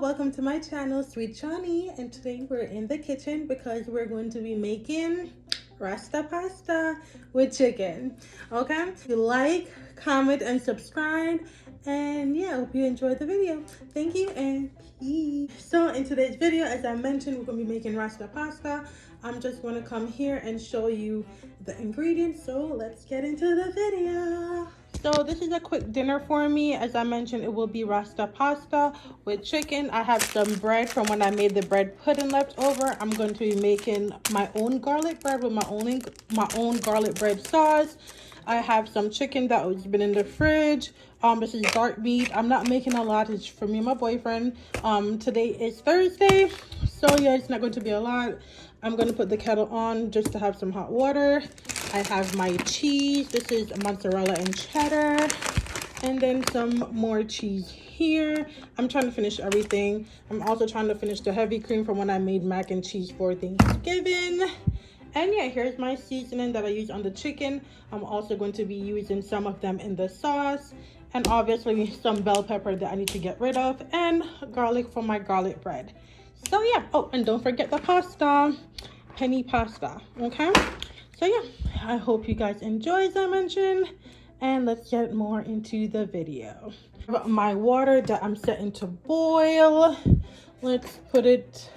welcome to my channel, Sweet Johnny, and today we're in the kitchen because we're going to be making Rasta pasta with chicken. Okay, if you like, comment, and subscribe, and yeah, hope you enjoyed the video. Thank you and peace. So in today's video, as I mentioned, we're going to be making Rasta pasta. I'm just going to come here and show you the ingredients, so let's get into the video. So this is a quick dinner for me. As I mentioned, it will be Rasta pasta with chicken. I have some bread from when I made the bread pudding left over. I'm going to be making my own garlic bread with my own garlic bread sauce. I have some chicken that was been in the fridge. This is dark meat. I'm not making a lot. It's for me and my boyfriend. Today is Thursday, so yeah, it's not going to be a lot. I'm going to put the kettle on just to have some hot water. I have my cheese. This is mozzarella and cheddar. And then some more cheese here. I'm trying to finish everything. I'm also trying to finish the heavy cream from when I made mac and cheese for Thanksgiving. And yeah, here's my seasoning that I use on the chicken. I'm also going to be using some of them in the sauce. And obviously some bell pepper that I need to get rid of. And garlic for my garlic bread. So yeah, oh, and don't forget the pasta, penny pasta, okay? So yeah, I hope you guys enjoy, as I mentioned, and let's get more into the video. My water that I'm setting to boil, let's put it,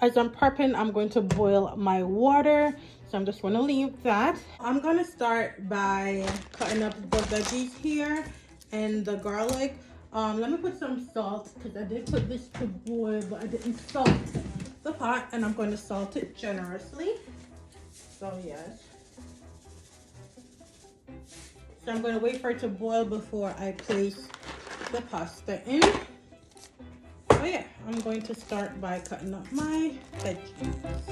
as I'm prepping, I'm going to boil my water, so I'm just going to leave that. I'm going to start by cutting up the veggies here and the garlic. Let me put some salt because I did put this to boil, but I didn't salt the pot, and I'm going to salt it generously. So yes. So I'm going to wait for it to boil before I place the pasta in. Oh yeah, I'm going to start by cutting up my veggies.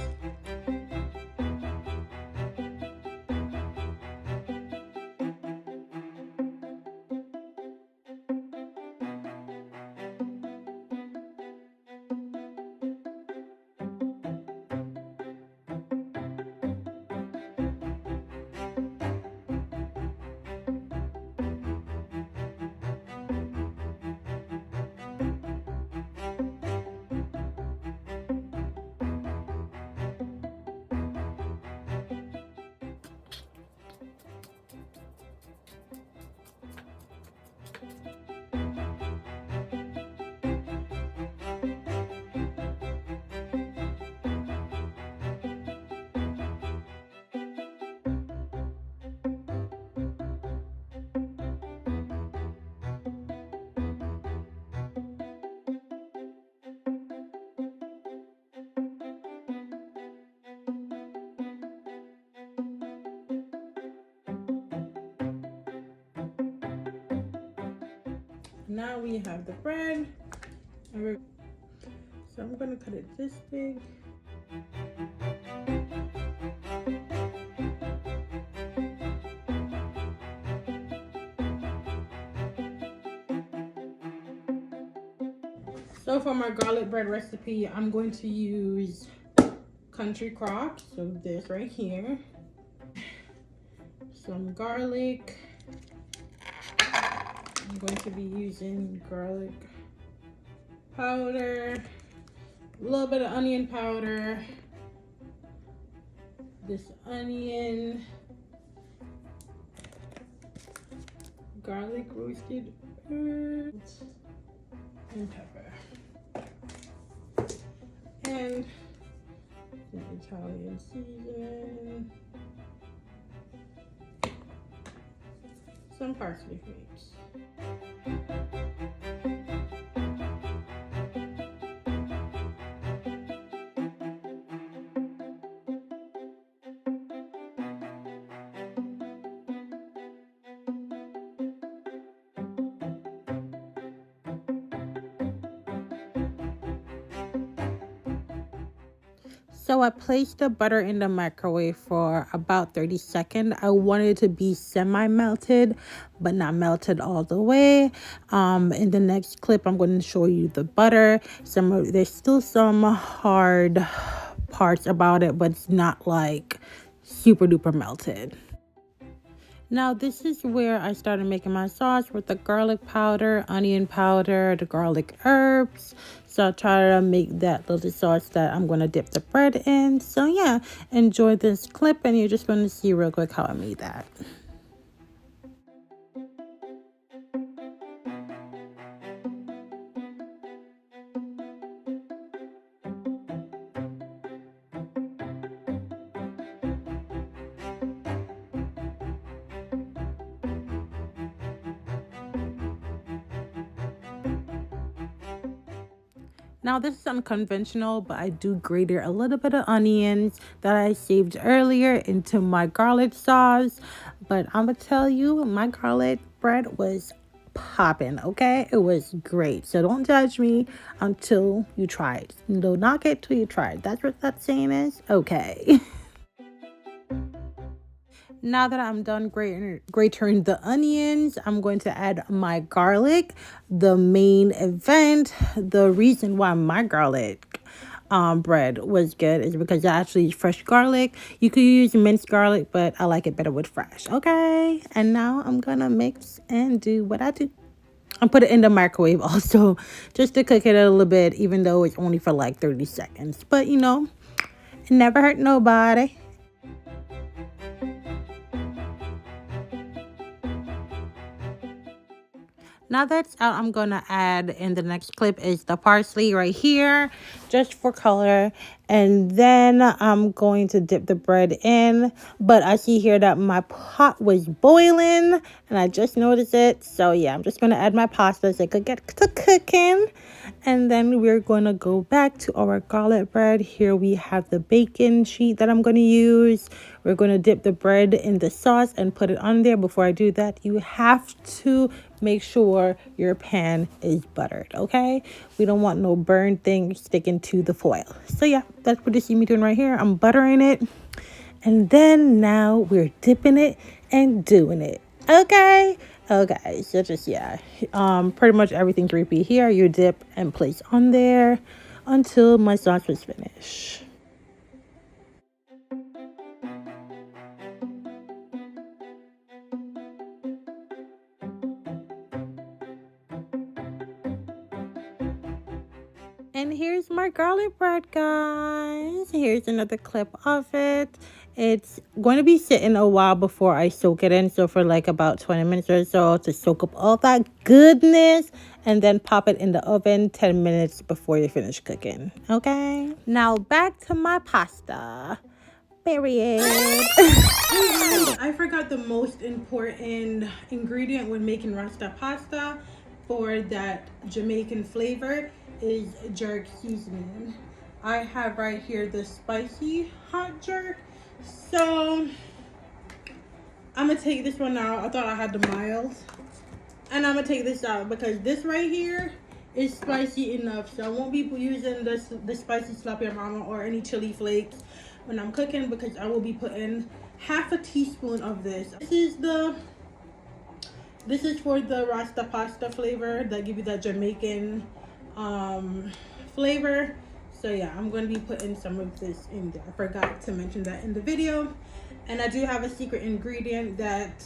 Now we have the bread, and so I'm gonna cut it this big. So for my garlic bread recipe, I'm going to use country crops, so this right here, some garlic. I'm going to be using garlic powder, a little bit of onion powder, this onion, garlic roasted herbs, and pepper, and some Italian seasoning, some parsley flakes. So I placed the butter in the microwave for about 30 seconds. I wanted it to be semi-melted, but not melted all the way. In the next clip, I'm going to show you the butter. There's still some hard parts about it, but it's not like super duper melted. Now this is where I started making my sauce with the garlic powder, onion powder, the garlic herbs, So I try to make that little sauce that I'm going to dip the bread in. So yeah, enjoy this clip and you're just going to see real quick how I made that. Now this is unconventional, but I do grate a little bit of onions that I saved earlier into my garlic sauce. But I'm gonna tell you, my garlic bread was popping, okay? It was great. So don't judge me until you try it. Do not get till you try it. That's what that saying is? Okay. Now that I'm done grating the onions, I'm going to add my garlic. The main event, the reason why my garlic bread was good is because I actually fresh garlic. You could use minced garlic, but I like it better with fresh. Okay, and now I'm gonna mix and do what I do. I put it in the microwave also, just to cook it a little bit, even though it's only for like 30 seconds. But you know, it never hurt nobody. Now that's out, I'm gonna add in the next clip is the parsley right here, just for color. And then I'm going to dip the bread in. But I see here that my pot was boiling and I just noticed it. So yeah, I'm just gonna add my pasta so it could get to cooking. And then we're gonna go back to our garlic bread. Here we have the bacon sheet that I'm gonna use. We're gonna dip the bread in the sauce and put it on there. Before I do that, you have to make sure your pan is buttered, okay? We don't want no burned thing sticking to the foil. So yeah, that's what you see me doing right here. I'm buttering it. And then now we're dipping it and doing it. Okay. Okay. So just yeah. Pretty much everything's repeat here. You dip and place on there until my sauce was finished. And here's my garlic bread, guys. Here's another clip of it. It's going to be sitting a while before I soak it in. So for like about 20 minutes or so to soak up all that goodness. And then pop it in the oven 10 minutes before you finish cooking. Okay? Now back to my pasta. Period. I forgot the most important ingredient when making Rasta pasta for that Jamaican flavor is jerk seasoning. I have right here the spicy hot jerk. So I'm gonna take this one out. I thought I had the mild. And I'm gonna take this out because this right here is spicy enough. So I won't be using the spicy sloppy mama or any chili flakes when I'm cooking, because I will be putting half a teaspoon of this. This is for the Rasta pasta flavor that give you that Jamaican flavor. So yeah, I'm going to be putting some of this in there. I forgot to mention that in the video. And I do have a secret ingredient that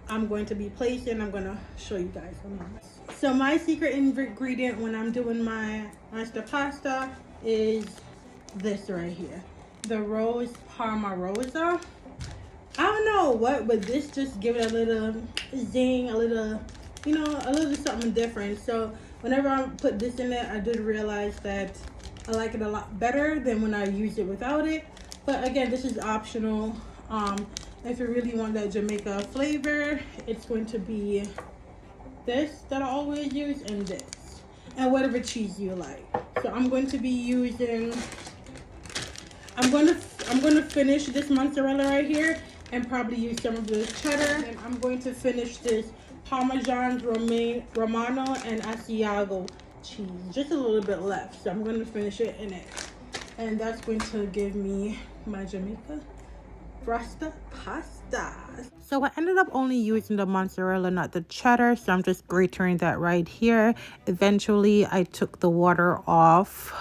I'm going to be placing. I'm going to show you guys. So my secret ingredient when I'm doing my Rasta pasta is this right here, the rose Parma Rosa. I don't know what, but this just give it a little zing, a little, you know, a little something different. So whenever I put this in it, I did realize that I like it a lot better than when I used it without it. But again, this is optional. If you really want that Jamaica flavor, it's going to be this that I always use, and this, and whatever cheese you like. So I'm going to be using, I'm going to finish this mozzarella right here and probably use some of the cheddar. And I'm going to finish this Parmesan Romano and Asiago cheese. Just a little bit left. So I'm going to finish it in it. And that's going to give me my Jamaica Rasta pasta. So I ended up only using the mozzarella, not the cheddar. So I'm just grating that right here. Eventually, I took the water off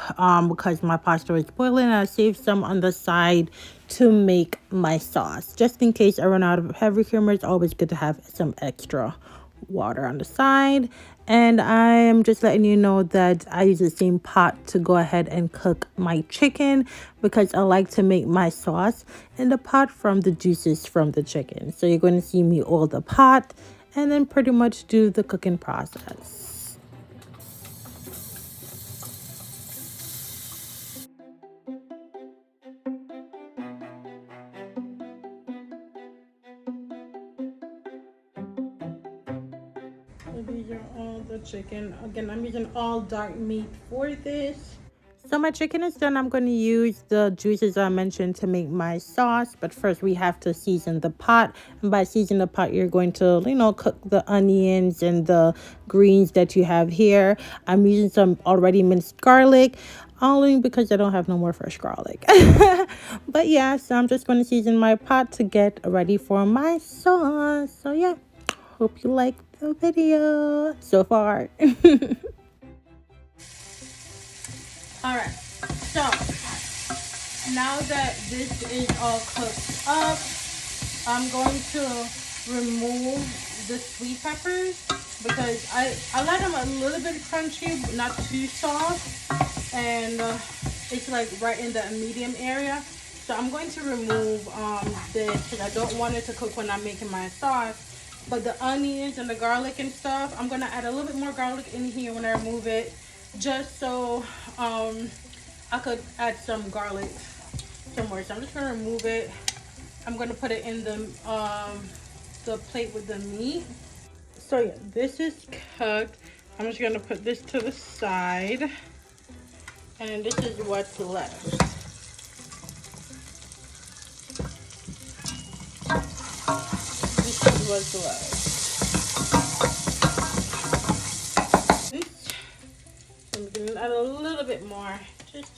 because my pasta was boiling. I saved some on the side to make my sauce. Just in case I run out of heavy creamer, it's always good to have some extra water on the side. And I am just letting you know that I use the same pot to go ahead and cook my chicken because I like to make my sauce in the pot from the juices from the chicken. So you're going to see me oil the pot and then pretty much do the cooking process. So these are all the chicken. Again, I'm using all dark meat for this. So my chicken is done. I'm going to use the juices I mentioned to make my sauce. But first we have to season the pot. And by seasoning the pot, you're going to, cook the onions and the greens that you have here. I'm using some already minced garlic, only because I don't have no more fresh garlic. But yeah, so I'm just going to season my pot to get ready for my sauce. So yeah, hope you like the video so far. All right, so now that this is all cooked up, I'm going to remove the sweet peppers because I like them a little bit crunchy, but not too soft, and it's like right in the medium area. So I'm going to remove this because I don't want it to cook when I'm making my sauce. But the onions and the garlic and stuff, I'm gonna add a little bit more garlic in here when I remove it, just so I could add some garlic somewhere. So I'm just gonna remove it. I'm gonna put it in the plate with the meat. So yeah, this is cooked. I'm just gonna put this to the side, and then this is what's left. This is what's left. I'm gonna add a little bit more, just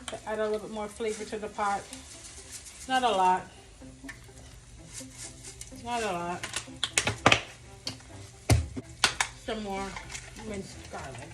to add a little bit more flavor to the pot. Not a lot. Not a lot. Some more minced garlic.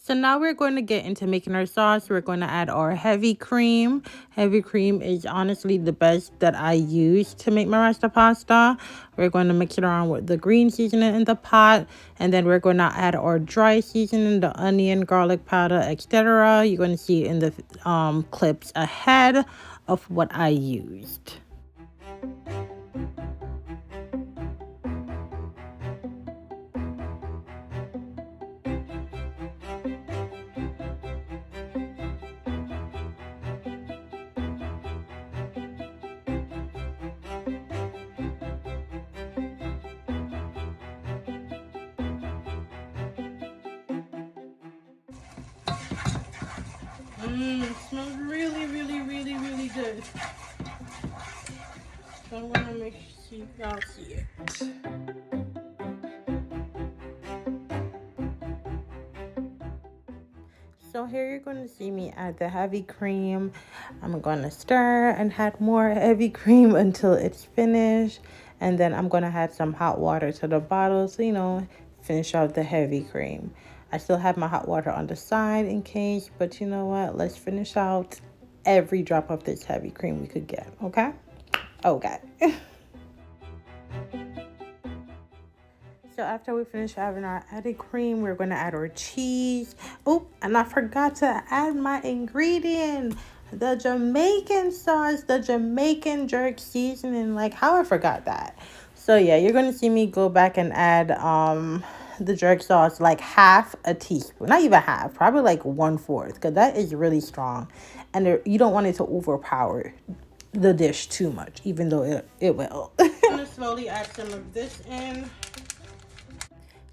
So now we're going to get into making our sauce. We're going to add our heavy cream. Heavy cream is honestly the best that I use to make my Rasta pasta. We're going to mix it around with the green seasoning in the pot. And then we're going to add our dry seasoning, the onion, garlic powder, etc. You're going to see in the clips ahead of what I used. Smells really, really, really, really good. So I'm gonna make sure y'all see it. So here you're going to see me add the heavy cream. I'm going to stir and add more heavy cream until it's finished. And then I'm going to add some hot water to the bottle so, finish out the heavy cream. I still have my hot water on the side in case, but you know what? Let's finish out every drop of this heavy cream we could get, okay? Okay. So after we finish having our added cream, we're going to add our cheese. Oh, and I forgot to add my ingredient, the Jamaican sauce, the Jamaican jerk seasoning. Like, how I forgot that. So yeah, you're going to see me go back and add the jerk sauce, like half a teaspoon. Not even half, probably like 1/4, because that is really strong. And you don't want it to overpower the dish too much, even though it will. I'm going to slowly add some of this in.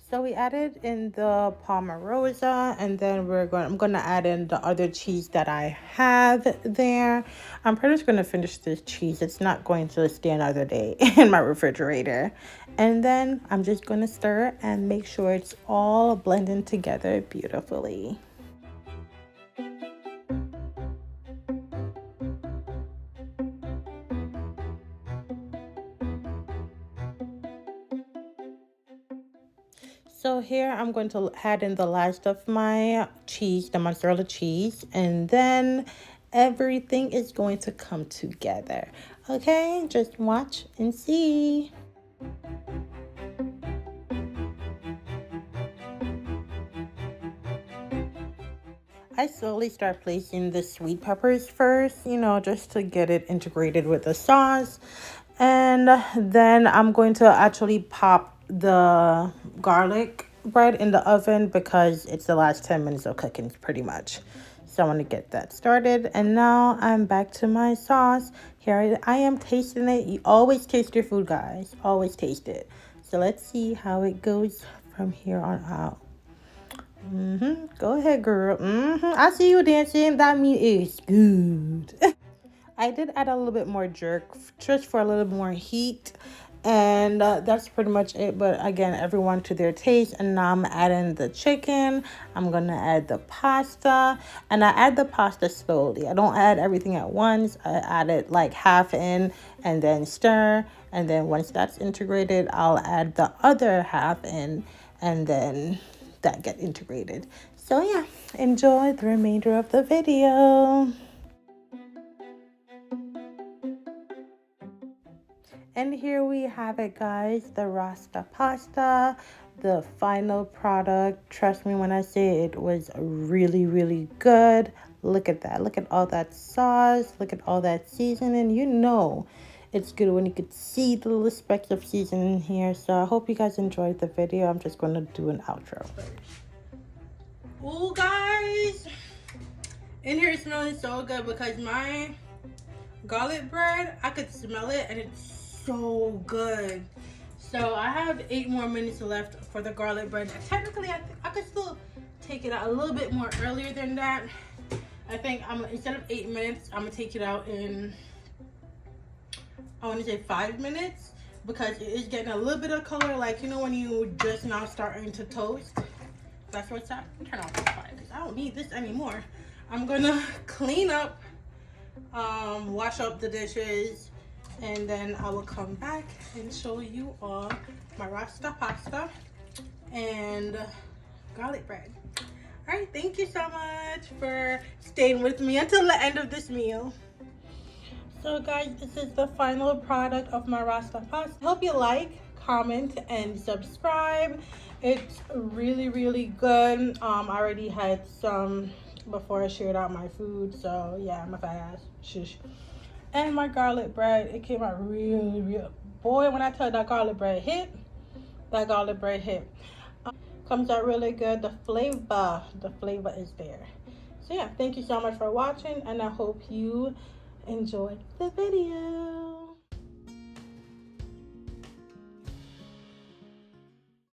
So we added in the Pomarosa, and then I'm gonna add in the other cheese that I have there. I'm pretty much gonna finish this cheese. It's not going to stay another day in my refrigerator. And then I'm just gonna stir and make sure it's all blending together beautifully. So here I'm going to add in the last of my cheese, the mozzarella cheese, and then everything is going to come together. Okay, just watch and see. I slowly start placing the sweet peppers first, just to get it integrated with the sauce. And then I'm going to actually pop the garlic bread in the oven because it's the last 10 minutes of cooking pretty much. So I want to get that started. And now I'm back to my sauce. Here I am tasting it. You always taste your food, guys. Always taste it. So let's see how it goes from here on out. Go ahead, girl. I see you dancing. That means it's good. I did add a little bit more jerk just for a little more heat. And that's pretty much it. But again, everyone to their taste. And now I'm adding the chicken. I'm going to add the pasta. And I add the pasta slowly. I don't add everything at once. I add it like half in and then stir. And then once that's integrated, I'll add the other half in. And then that get integrated. So yeah, enjoy the remainder of the video. And here we have it, guys, the Rasta pasta, the final product. Trust me when I say it was really, really good. Look at that. Look at all that sauce. Look at all that seasoning. It's good when you could see the little specks of seasoning here. So I hope you guys enjoyed the video. I'm just going to do an outro first. Oh, guys. In here smelling so good because my garlic bread, I could smell it and it's so good. So I have 8 more minutes left for the garlic bread. Technically, I could still take it out a little bit more earlier than that. I think instead of 8 minutes, I'm gonna take it out in, I want to say 5 minutes because it is getting a little bit of color, like when you just now starting to toast. That's what's up. Turn off the fire because I don't need this anymore. I'm gonna clean up, wash up the dishes, and then I will come back and show you all my Rasta pasta and garlic bread. All right, thank you so much for staying with me until the end of this meal. So guys, this is the final product of my Rasta pasta. Hope you like, comment, and subscribe. It's really, really good. I already had some before I shared out my food, so yeah, I'm a fat ass. Shush. And my garlic bread, it came out really, really, boy, when I tell you that garlic bread hit. Comes out really good. The flavor is there. So yeah, thank you so much for watching, and I hope you enjoyed the video.